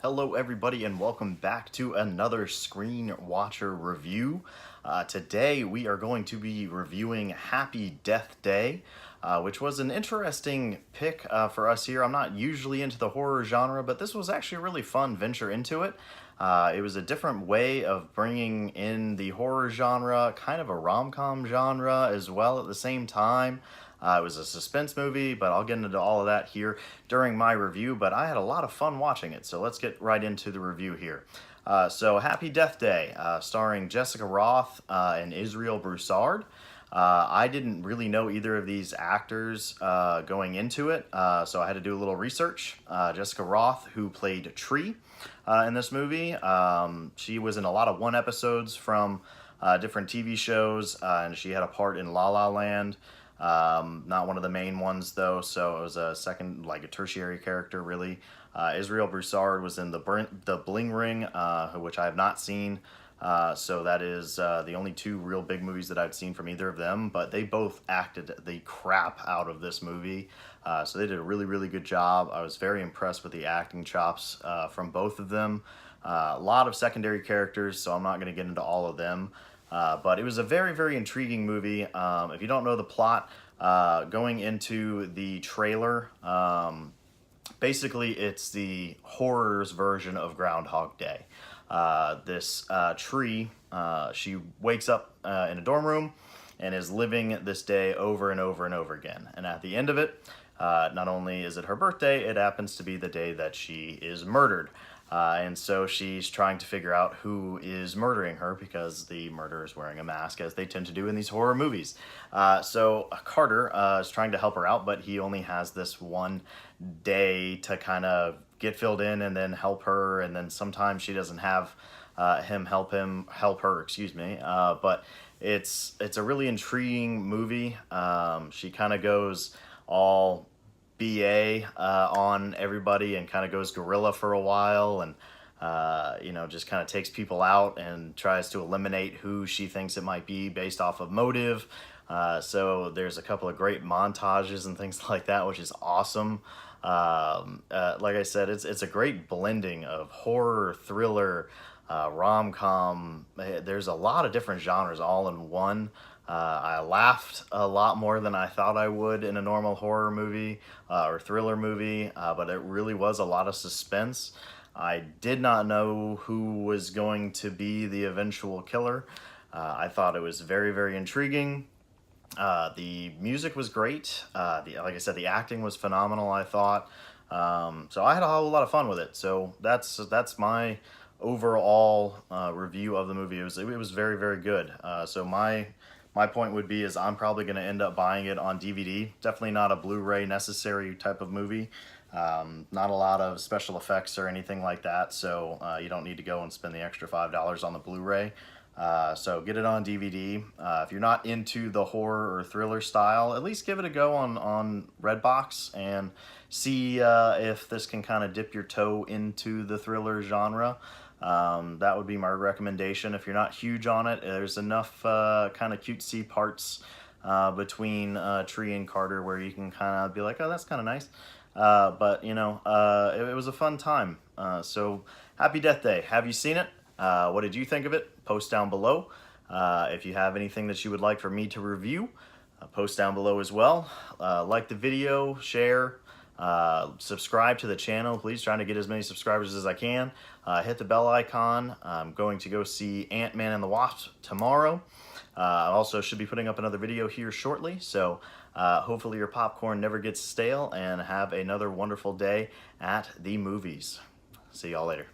Hello everybody and welcome back to another Screen Watcher review. Today we are going to be reviewing Happy Death Day, which was an interesting pick for us here. I'm not usually into the horror genre, but this was actually a really fun venture into it. It was a different way of bringing in the horror genre, kind of a rom-com genre as well at the same time. It was a suspense movie, but I'll get into all of that here during my review, but I had a lot of fun watching it, so let's get right into the review here. So Happy Death Day, starring Jessica Rothe and Israel Broussard. I didn't really know either of these actors going into it, so I had to do a little research. Jessica Rothe, who played Tree in this movie, she was in a lot of one episodes from different TV shows, and she had a part in La La Land. Not one of the main ones though, so it was a second, like a tertiary character really. Israel Broussard was in the Bling Ring, which I have not seen, so that is the only two real big movies that I've seen from either of them, but they both acted the crap out of this movie, so they did a really good job. I was very impressed with the acting chops from both of them. A lot of secondary characters, so I'm not going to get into all of them. But it was a very intriguing movie. If you don't know the plot, going into the trailer, basically it's the horror's version of Groundhog Day. This Tree, she wakes up in a dorm room and is living this day over and over again. And at the end of it, not only is it her birthday, it happens to be the day that she is murdered. And so she's trying to figure out who is murdering her because the murderer is wearing a mask, as they tend to do in these horror movies. So Carter is trying to help her out, but he only has this one day to kind of get filled in and then help her, and then sometimes she doesn't have him help her, excuse me. But it's a really intriguing movie. She kind of goes all BA on everybody and kind of goes guerrilla for a while, and just kind of takes people out and tries to eliminate who she thinks it might be based off of motive. So there's a couple of great montages and things like that, which is awesome. Like I said, it's a great blending of horror, thriller, rom-com. There's a lot of different genres all in one. I laughed a lot more than I thought I would in a normal horror movie or thriller movie, but it really was a lot of suspense. I did not know who was going to be the eventual killer. I thought it was very intriguing. The music was great. Like I said, the acting was phenomenal, I thought. So I had a whole lot of fun with it. So that's my overall review of the movie. It was very good. So my point would be is I'm probably going to end up buying it on DVD. Definitely not a Blu-ray necessary type of movie. Not a lot of special effects or anything like that, so you don't need to go and spend the extra $5 on the Blu-ray. So get it on DVD. If you're not into the horror or thriller style, at least give it a go on Redbox and see if this can kind of dip your toe into the thriller genre. That would be my recommendation. If you're not huge on it, there's enough kind of cutesy parts between Tree and Carter where you can kind of be like, oh, that's kind of nice. But it was a fun time. So Happy Death Day. Have you seen it? What did you think of it? Post down below. If you have anything that you would like for me to review, post down below as well. Like the video, share, subscribe to the channel, please. Trying to get as many subscribers as I can. Hit the bell icon. I'm going to go see Ant-Man and the Wasp tomorrow. I also should be putting up another video here shortly, so hopefully your popcorn never gets stale, and have another wonderful day at the movies. See y'all later.